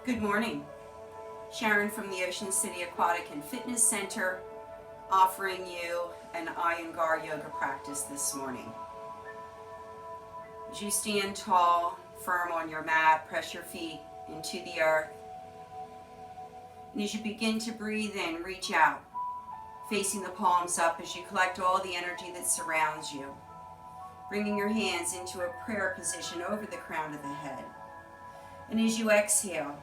Good morning. Sharon from the Ocean City Aquatic and Fitness Center offering you an Iyengar yoga practice this morning. As you stand tall, firm on your mat, press your feet into the earth. And as you begin to breathe in, reach out, facing the palms up as you collect all the energy that surrounds you. Bringing your hands into a prayer position over the crown of the head. And as you exhale,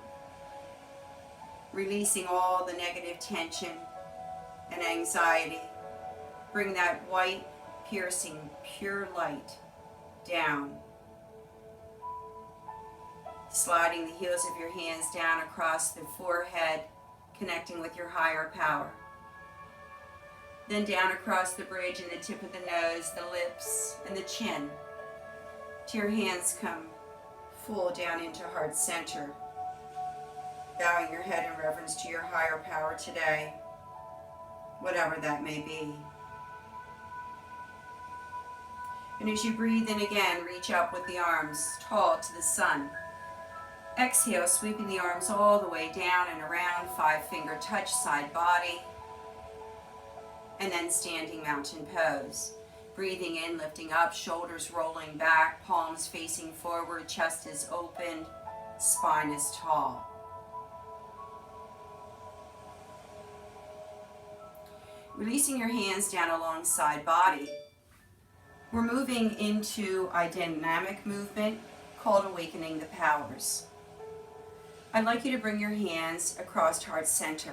releasing all the negative tension and anxiety, bring that white, piercing, pure light down. Sliding the heels of your hands down across the forehead, connecting with your higher power. Then down across the bridge and the tip of the nose, the lips, and the chin, till your hands come full down into heart center. Bowing your head in reverence to your higher power today, whatever that may be. And as you breathe in again, reach up with the arms tall to the sun. Exhale, sweeping the arms all the way down and around, 5-finger touch, side body. And then standing mountain pose. Breathing in, lifting up, shoulders rolling back, palms facing forward, chest is open, spine is tall. Releasing your hands down alongside body. We're moving into a dynamic movement called Awakening the Powers. I'd like you to bring your hands across heart center.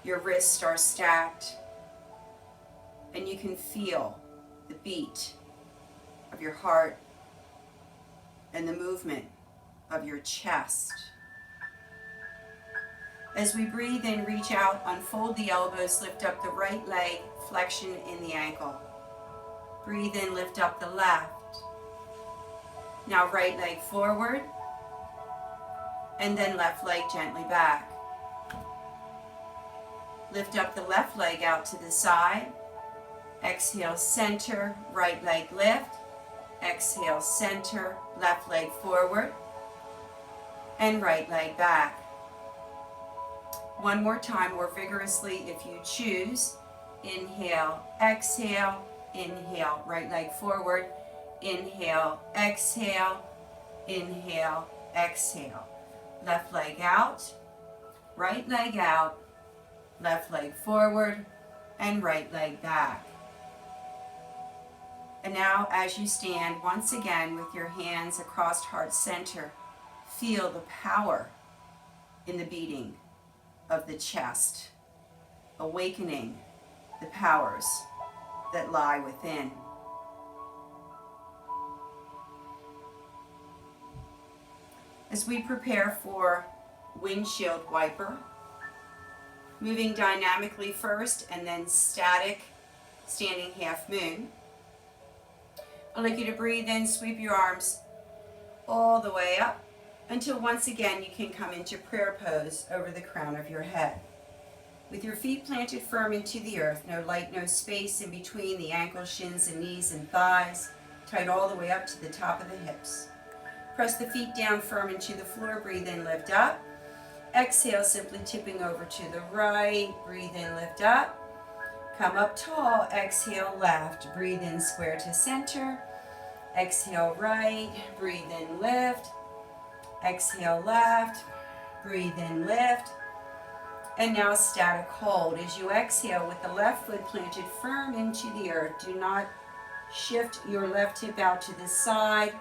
Your wrists are stacked, and you can feel the beat of your heart and the movement of your chest. As we breathe in, reach out, unfold the elbows, lift up the right leg, flexion in the ankle. Breathe in, lift up the left. Now right leg forward, and then left leg gently back. Lift up the left leg out to the side. Exhale, center, right leg lift. Exhale, center, left leg forward, and right leg back. One more time, more vigorously if you choose. Inhale, exhale, inhale, right leg forward. Inhale, exhale, inhale, exhale. Left leg out, right leg out, left leg forward, and right leg back. And now as you stand, once again with your hands across heart center, feel the power in the beating of the chest, awakening the powers that lie within. As we prepare for windshield wiper, moving dynamically first and then static, standing half moon. I'd like you to breathe in, sweep your arms all the way up, until once again you can come into prayer pose over the crown of your head. With your feet planted firm into the earth, no light, no space in between the ankles, shins, and knees and thighs, tight all the way up to the top of the hips. Press the feet down firm into the floor, breathe in, lift up. Exhale, simply tipping over to the right, breathe in, lift up. Come up tall, exhale, left, breathe in, square to center. Exhale, right, breathe in, lift. Exhale, left, breathe in, lift, and now static hold. As you exhale with the left foot planted firm into the earth, do not shift your left hip out to the side,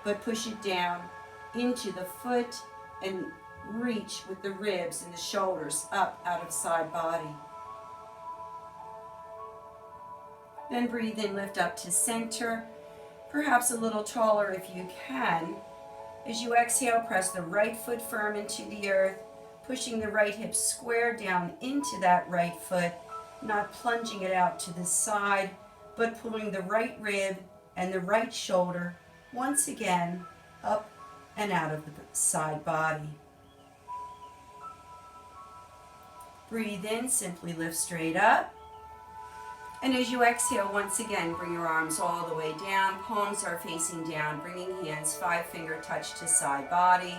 but push it down into the foot and reach with the ribs and the shoulders up out of side body. Then breathe in, lift up to center, perhaps a little taller if you can. As you exhale, press the right foot firm into the earth, pushing the right hip square down into that right foot, not plunging it out to the side, but pulling the right rib and the right shoulder once again up and out of the side body. Breathe in, simply lift straight up. And as you exhale, once again, bring your arms all the way down. Palms are facing down, bringing hands 5-finger touch to side body.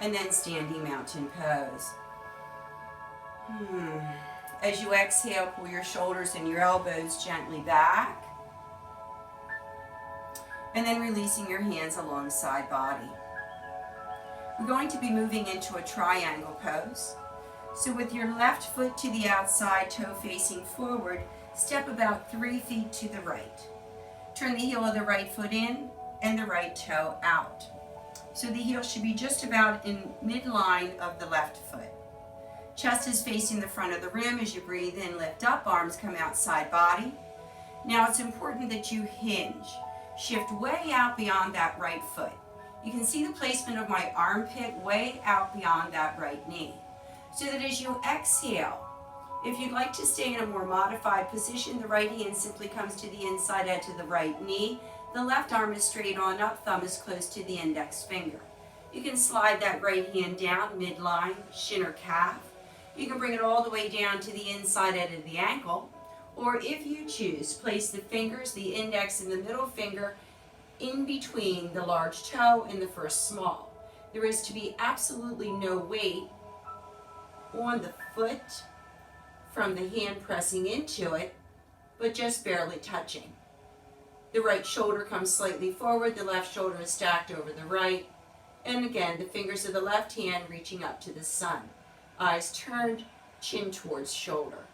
and then standing mountain pose. As you exhale, pull your shoulders and your elbows gently back, and then releasing your hands alongside body. We're going to be moving into a triangle pose. So with your left foot to the outside, toe facing forward, step about 3 feet to the right. Turn the heel of the right foot in and the right toe out. So the heel should be just about in midline of the left foot. Chest is facing the front of the rim. As you breathe in, lift up, arms come outside body. Now it's important that you hinge. Shift way out beyond that right foot. You can see the placement of my armpit way out beyond that right knee. So that as you exhale, if you'd like to stay in a more modified position, the right hand simply comes to the inside edge of the right knee. The left arm is straight on up, thumb is close to the index finger. You can slide that right hand down midline, shin or calf. You can bring it all the way down to the inside edge of the ankle. Or if you choose, place the fingers, the index and the middle finger, in between the large toe and the first small. There is to be absolutely no weight on the foot from the hand pressing into it, but just barely touching. The right shoulder comes slightly forward, the left shoulder is stacked over the right, and again, the fingers of the left hand reaching up to the sun. Eyes turned, chin towards shoulder.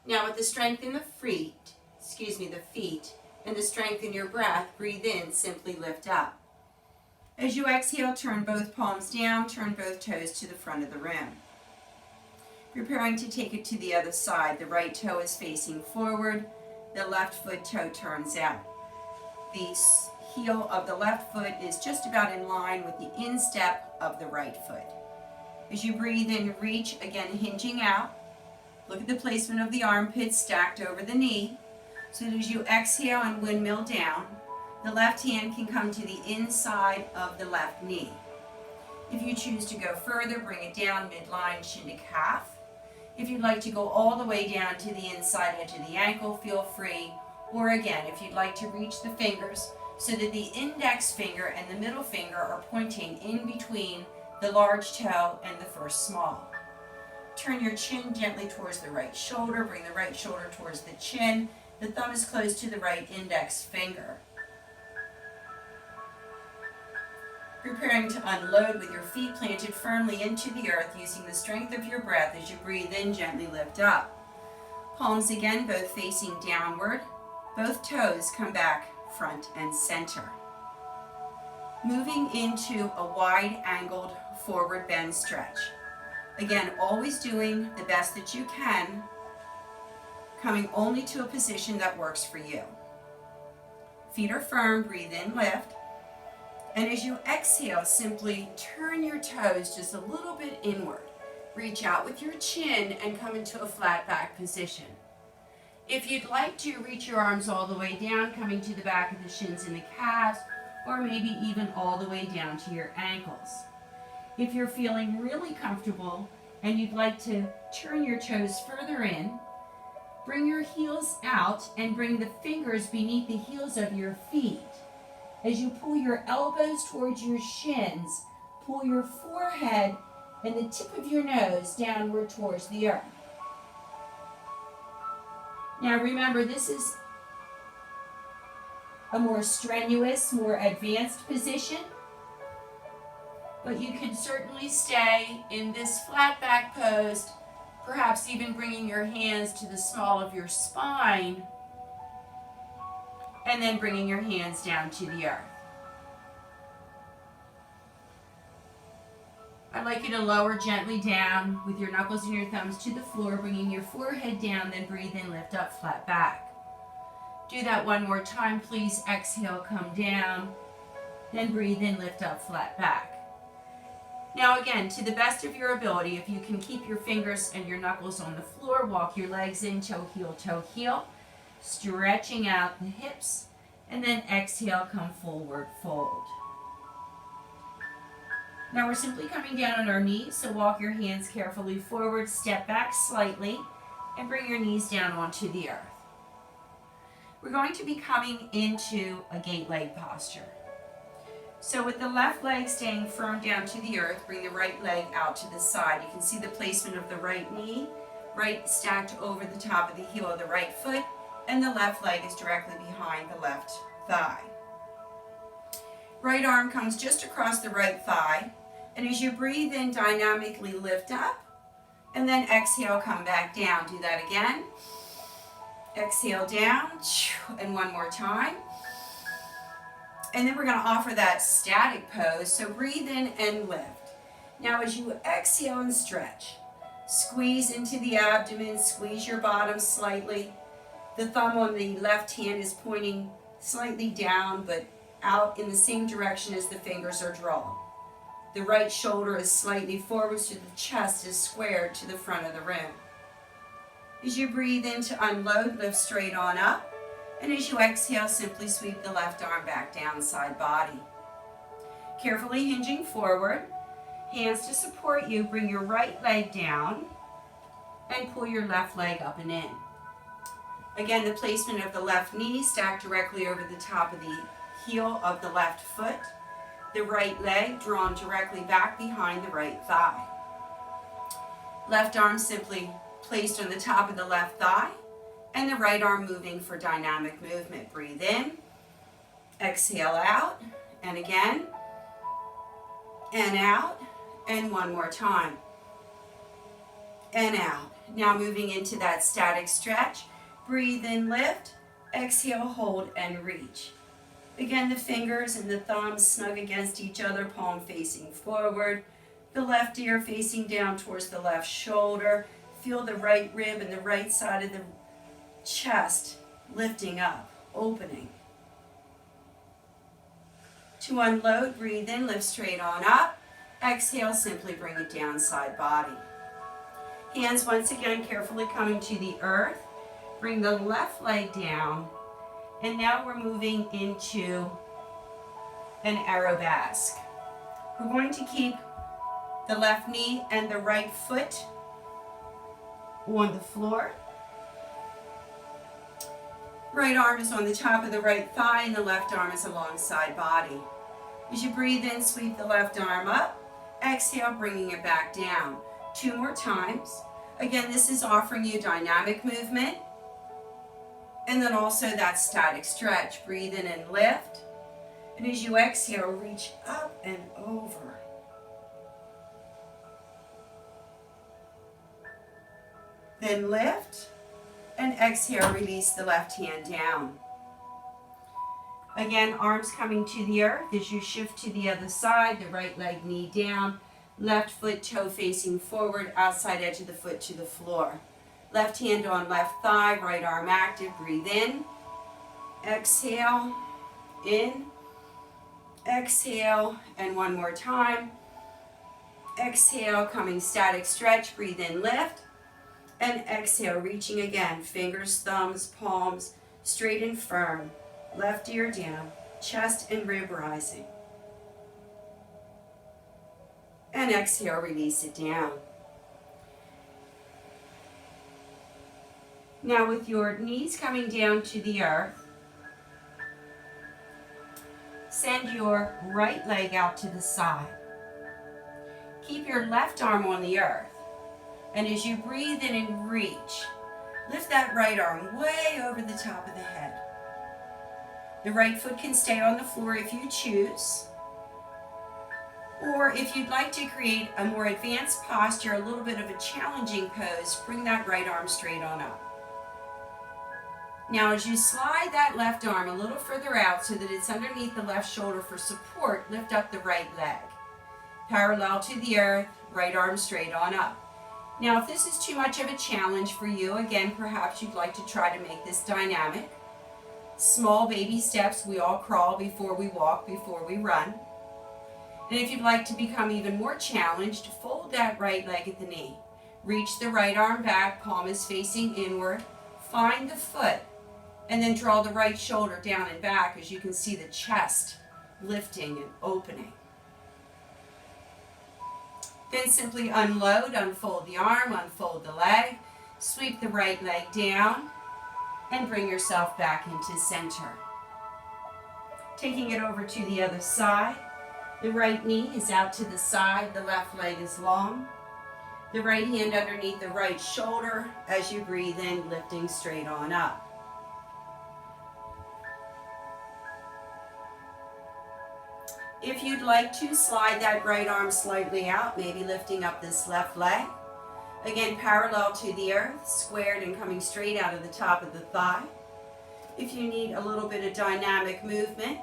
Now with the strength in the feet, and the strength in your breath, breathe in, simply lift up. As you exhale, turn both palms down, turn both toes to the front of the rim. Preparing to take it to the other side. The right toe is facing forward, the left foot toe turns out. The heel of the left foot is just about in line with the instep of the right foot. As you breathe in, reach, again hinging out. Look at the placement of the armpit stacked over the knee. So that as you exhale and windmill down, the left hand can come to the inside of the left knee. If you choose to go further, bring it down midline, shin to calf. If you'd like to go all the way down to the inside edge of the ankle, feel free. Or again, if you'd like to reach the fingers so that the index finger and the middle finger are pointing in between the large toe and the first small. Turn your chin gently towards the right shoulder, bring the right shoulder towards the chin. The thumb is close to the right index finger. Preparing to unload with your feet planted firmly into the earth, using the strength of your breath. As you breathe in, gently lift up. Palms again, both facing downward. Both toes come back front and center. Moving into a wide-angled forward bend stretch. Again, always doing the best that you can, coming only to a position that works for you. Feet are firm, breathe in, lift. And as you exhale, simply turn your toes just a little bit inward. Reach out with your chin and come into a flat back position. If you'd like to, reach your arms all the way down, coming to the back of the shins and the calves, or maybe even all the way down to your ankles. If you're feeling really comfortable and you'd like to turn your toes further in, bring your heels out and bring the fingers beneath the heels of your feet. As you pull your elbows towards your shins, pull your forehead and the tip of your nose downward towards the earth. Now remember, this is a more strenuous, more advanced position, but you can certainly stay in this flat back pose, perhaps even bringing your hands to the small of your spine, and then bringing your hands down to the earth. I'd like you to lower gently down with your knuckles and your thumbs to the floor, bringing your forehead down, then breathe in, lift up, flat back. Do that one more time, please. Exhale, come down, then breathe in, lift up, flat back. Now again, to the best of your ability, if you can keep your fingers and your knuckles on the floor, walk your legs in, toe, heel, stretching out the hips, and then exhale, come forward, fold. Now we're simply coming down on our knees, so walk your hands carefully forward, step back slightly, and bring your knees down onto the earth. We're going to be coming into a gate leg posture. So with the left leg staying firm down to the earth, bring the right leg out to the side. You can see the placement of the right knee, right stacked over the top of the heel of the right foot, and the left leg is directly behind the left thigh. Right arm comes just across the right thigh, and as you breathe in, dynamically lift up, and then exhale, come back down. Do that again. Exhale down, and one more time. And then we're going to offer that static pose, so breathe in and lift. Now as you exhale and stretch, squeeze into the abdomen, squeeze your bottom slightly. The thumb on the left hand is pointing slightly down, but out in the same direction as the fingers are drawn. The right shoulder is slightly forward, so the chest is squared to the front of the room. As you breathe in to unload, lift straight on up. And as you exhale, simply sweep the left arm back down, side body. Carefully hinging forward, hands to support you, bring your right leg down and pull your left leg up and in. Again, the placement of the left knee stacked directly over the top of the heel of the left foot. The right leg drawn directly back behind the right thigh. Left arm simply placed on the top of the left thigh, and the right arm moving for dynamic movement. Breathe in, exhale out, and again, and out, and one more time, and out. Now moving into that static stretch, breathe in, lift, exhale, hold, and reach. Again, the fingers and the thumbs snug against each other, palm facing forward, the left ear facing down towards the left shoulder. Feel the right rib and the right side of the chest lifting up, opening. To unload, breathe in, lift straight on up. Exhale, simply bring it down, side body. Hands once again carefully coming to the earth. Bring the left leg down, and now we're moving into an arabesque. We're going to keep the left knee and the right foot on the floor. Right arm is on the top of the right thigh and the left arm is alongside body. As you breathe in, sweep the left arm up. Exhale, bringing it back down. 2 more times. Again, this is offering you dynamic movement and then also that static stretch. Breathe in and lift. And as you exhale, reach up and over. Then lift. And exhale, release the left hand down. Again, arms coming to the earth as you shift to the other side, the right leg, knee down, left foot, toe facing forward, outside edge of the foot to the floor. Left hand on left thigh, right arm active, breathe in, exhale, in, exhale, and one more time. Exhale, coming static stretch, breathe in, lift. And exhale, reaching again, fingers, thumbs, palms, straight and firm, left ear down, chest and rib rising. And exhale, release it down. Now with your knees coming down to the earth, send your right leg out to the side. Keep your left arm on the earth. And as you breathe in and reach, lift that right arm way over the top of the head. The right foot can stay on the floor if you choose. Or if you'd like to create a more advanced posture, a little bit of a challenging pose, bring that right arm straight on up. Now as you slide that left arm a little further out so that it's underneath the left shoulder for support, lift up the right leg. Parallel to the earth, right arm straight on up. Now, if this is too much of a challenge for you, again, perhaps you'd like to try to make this dynamic. Small baby steps, we all crawl before we walk, before we run. And if you'd like to become even more challenged, fold that right leg at the knee. Reach the right arm back, palm is facing inward. Find the foot, and then draw the right shoulder down and back as you can see the chest lifting and opening. Then simply unload, unfold the arm, unfold the leg, sweep the right leg down, and bring yourself back into center. Taking it over to the other side, The right knee is out to the side, the left leg is long. The right hand underneath the right shoulder as you breathe in, lifting straight on up. If you'd like to, slide that right arm slightly out, maybe lifting up this left leg. Again, parallel to the earth, squared and coming straight out of the top of the thigh. If you need a little bit of dynamic movement,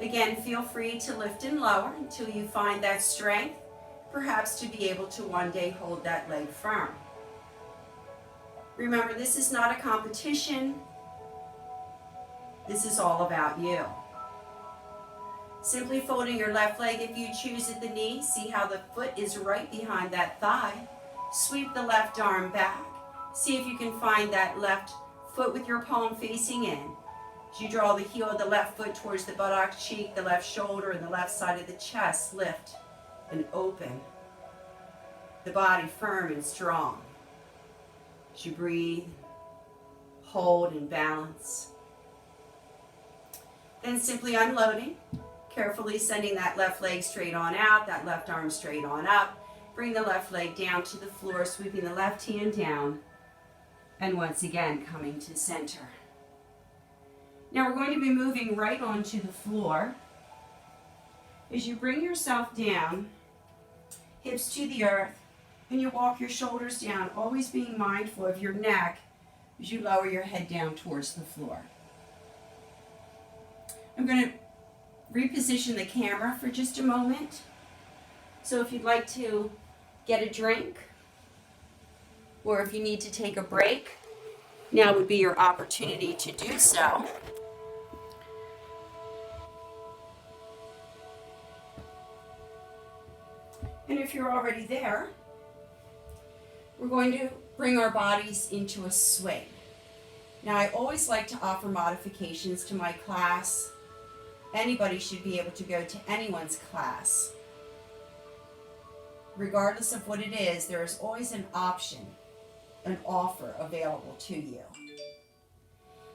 again, feel free to lift and lower until you find that strength, perhaps to be able to one day hold that leg firm. Remember, this is not a competition. This is all about you. Simply folding your left leg if you choose at the knee. See how the foot is right behind that thigh. Sweep the left arm back. See if you can find that left foot with your palm facing in. As you draw the heel of the left foot towards the buttock cheek, the left shoulder, and the left side of the chest, lift and open. The body firm and strong. As you breathe, hold and balance. Then simply unloading. Carefully sending that left leg straight on out, that left arm straight on up. Bring the left leg down to the floor, sweeping the left hand down, and once again coming to center. Now we're going to be moving right onto the floor. As you bring yourself down, hips to the earth, and you walk your shoulders down, always being mindful of your neck as you lower your head down towards the floor. I'm going to reposition the camera for just a moment. So if you'd like to get a drink, or if you need to take a break, now would be your opportunity to do so. And if you're already there, we're going to bring our bodies into a swing. Now, I always like to offer modifications to my class. Anybody should be able to go to anyone's class. Regardless of what it is, there is always an option, an offer available to you.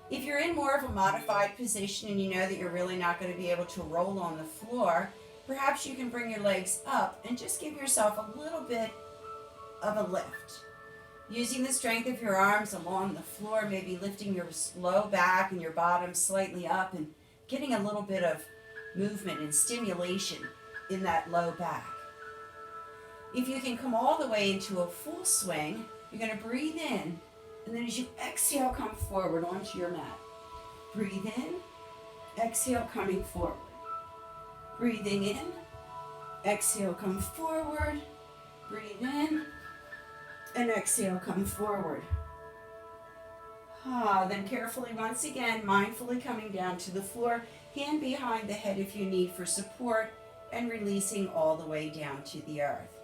If you're in more of a modified position and you know that you're really not going to be able to roll on the floor, perhaps you can bring your legs up and just give yourself a little bit of a lift. Using the strength of your arms along the floor, maybe lifting your low back and your bottom slightly up and getting a little bit of movement and stimulation in that low back. If you can come all the way into a full swing, you're going to breathe in, and then as you exhale, come forward onto your mat. Breathe in, exhale, coming forward. Breathing in, exhale, come forward. Breathe in, and exhale, come forward. Then carefully, once again, mindfully coming down to the floor, hand behind the head if you need for support, and releasing all the way down to the earth.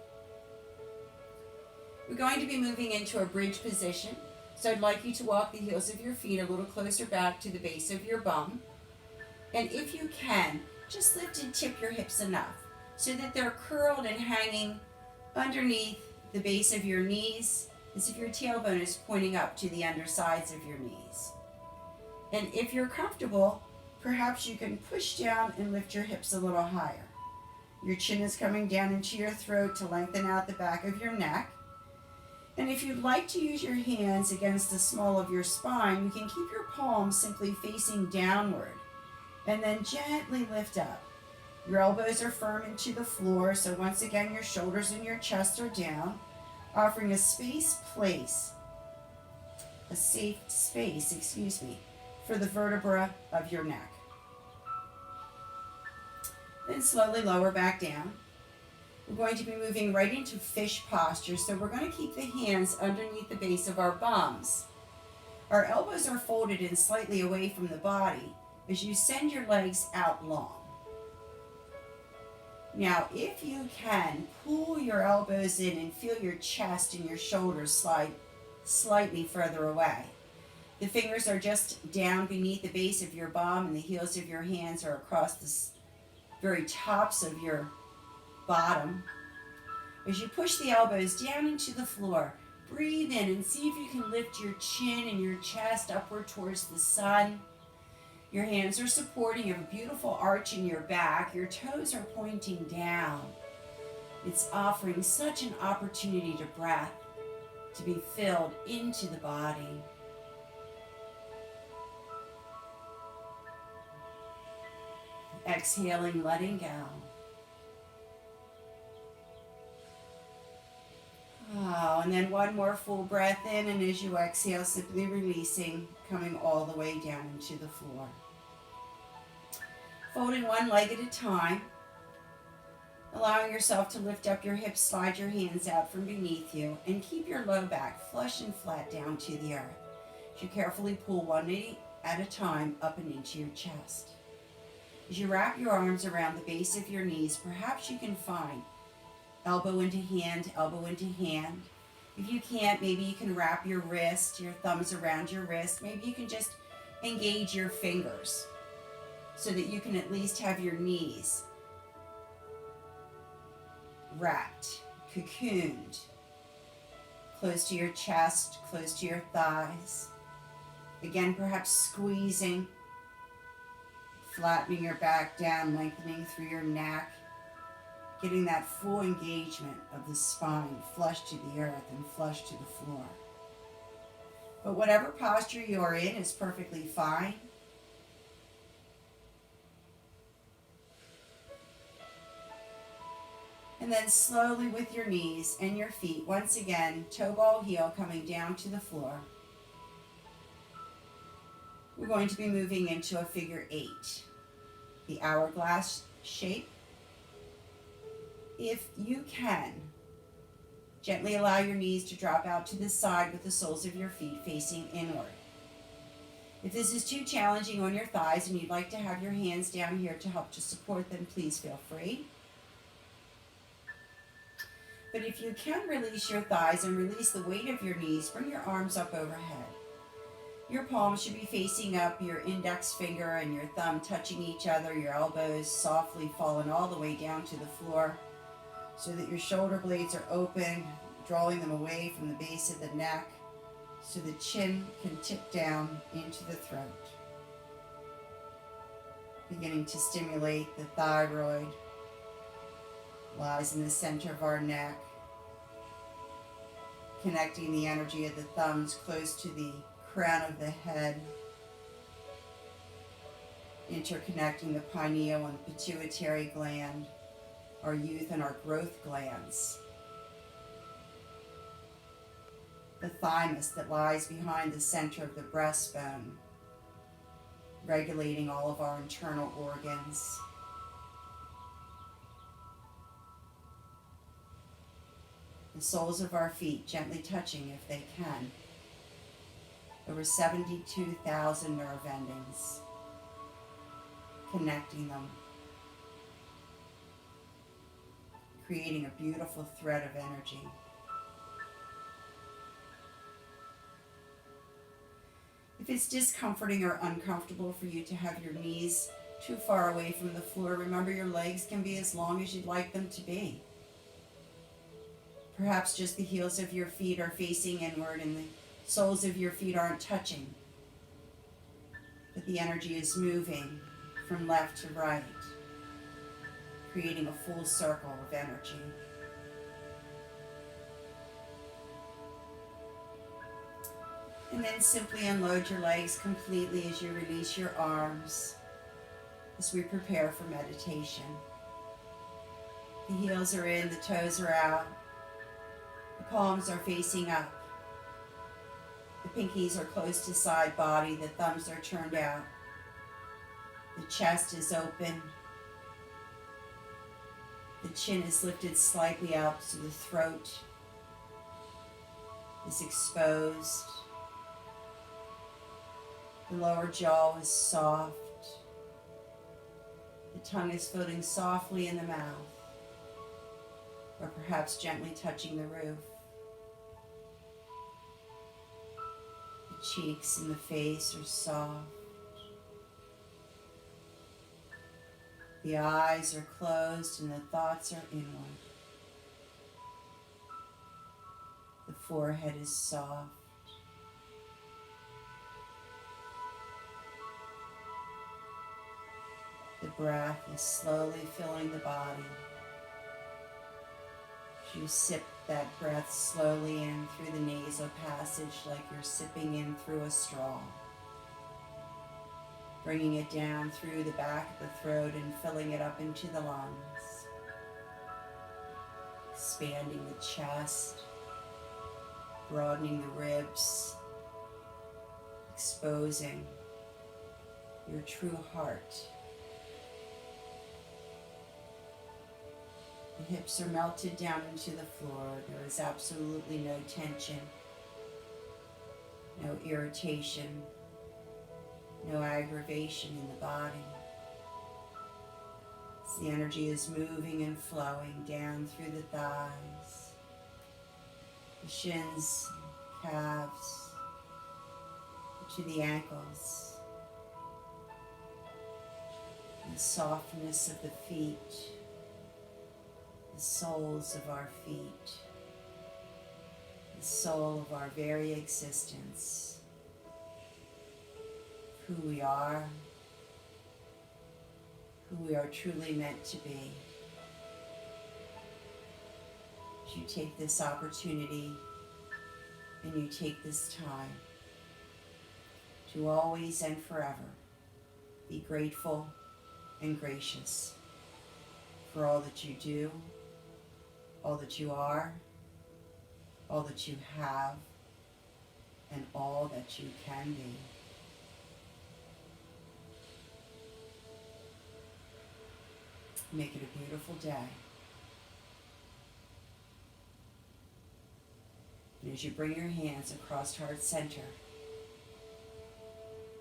We're going to be moving into a bridge position, so I'd like you to walk the heels of your feet a little closer back to the base of your bum. And if you can, just lift and tip your hips enough so that they're curled and hanging underneath the base of your knees, as if your tailbone is pointing up to the undersides of your knees. And if you're comfortable, perhaps you can push down and lift your hips a little higher. Your chin is coming down into your throat to lengthen out the back of your neck. And if you'd like to use your hands against the small of your spine, you can keep your palms simply facing downward and then gently lift up. Your elbows are firm into the floor, so once again your shoulders and your chest are down, offering a safe space, for the vertebra of your neck. Then slowly lower back down. We're going to be moving right into fish posture, so we're going to keep the hands underneath the base of our bums. Our elbows are folded in slightly away from the body as you send your legs out long. Now, if you can, pull your elbows in and feel your chest and your shoulders slide slightly further away. The fingers are just down beneath the base of your bum, and the heels of your hands are across the very tops of your bottom. As you push the elbows down into the floor, breathe in and see if you can lift your chin and your chest upward towards the sun. Your hands are supporting. You have a beautiful arch in your back. Your toes are pointing down. It's offering such an opportunity to breath, to be filled into the body. Exhaling, letting go. Oh, and then one more full breath in, and as you exhale, simply releasing, coming all the way down into the floor. Folding one leg at a time, allowing yourself to lift up your hips, slide your hands out from beneath you, and keep your low back flush and flat down to the earth. As you carefully pull one knee at a time up and into your chest. As you wrap your arms around the base of your knees, perhaps you can find elbow into hand, elbow into hand. If you can't, maybe you can wrap your wrist, your thumbs around your wrist. Maybe you can just engage your fingers so that you can at least have your knees wrapped, cocooned, close to your chest, close to your thighs. Again, perhaps squeezing, flattening your back down, lengthening through your neck, getting that full engagement of the spine, flush to the earth and flush to the floor. But whatever posture you're in is perfectly fine. And then slowly with your knees and your feet, once again, toe ball heel coming down to the floor. We're going to be moving into a figure 8, the hourglass shape. If you can, gently allow your knees to drop out to the side with the soles of your feet facing inward. If this is too challenging on your thighs and you'd like to have your hands down here to help to support them, please feel free. But if you can release your thighs and release the weight of your knees, bring your arms up overhead. Your palms should be facing up, your index finger and your thumb touching each other, your elbows softly falling all the way down to the floor so that your shoulder blades are open, drawing them away from the base of the neck so the chin can tip down into the throat. Beginning to stimulate the thyroid, lies in the center of our neck, connecting the energy of the thumbs close to the crown of the head, interconnecting the pineal and pituitary gland, our youth and our growth glands, the thymus that lies behind the center of the breastbone, regulating all of our internal organs. The soles of our feet gently touching if they can. Over 72,000 nerve endings, connecting them, creating a beautiful thread of energy. If it's discomforting or uncomfortable for you to have your knees too far away from the floor, remember your legs can be as long as you'd like them to be. Perhaps just the heels of your feet are facing inward and the soles of your feet aren't touching, but the energy is moving from left to right, creating a full circle of energy. And then simply unload your legs completely as you release your arms as we prepare for meditation. The heels are in, the toes are out, the palms are facing up. The pinkies are close to side body, the thumbs are turned out. The chest is open. The chin is lifted slightly up so the throat is exposed. The lower jaw is soft. The tongue is floating softly in the mouth, or perhaps gently touching the roof. The cheeks and the face are soft. The eyes are closed and the thoughts are inward. The forehead is soft. breath is slowly filling the body. As you sip that breath slowly in through the nasal passage like you're sipping in through a straw. Bringing it down through the back of the throat and filling it up into the lungs. Expanding the chest, broadening the ribs, exposing your true heart. The hips are melted down into the floor. There is absolutely no tension, no irritation, no aggravation in the body. As the energy is moving and flowing down through the thighs, the shins, calves, to the ankles, the softness of the feet, the soles of our feet, the soul of our very existence, who we are truly meant to be. As you take this opportunity and you take this time to always and forever be grateful and gracious for all that you do, all that you are, all that you have, and all that you can be. Make it a beautiful day. And as you bring your hands across heart center,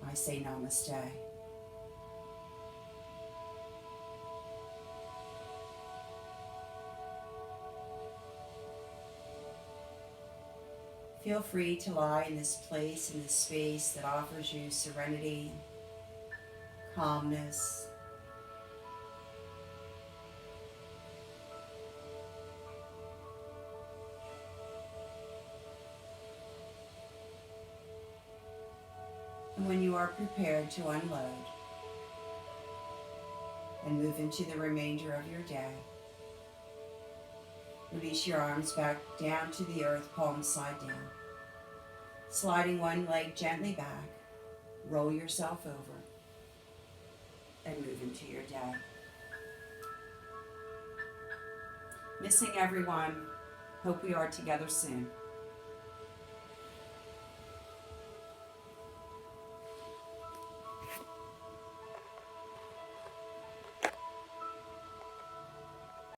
I say namaste. Feel free to lie in this place, in this space that offers you serenity, calmness, and when you are prepared to unload and move into the remainder of your day, release your arms back down to the earth, palms side down. Sliding one leg gently back, roll yourself over, and move into your day. Missing everyone. Hope we are together soon.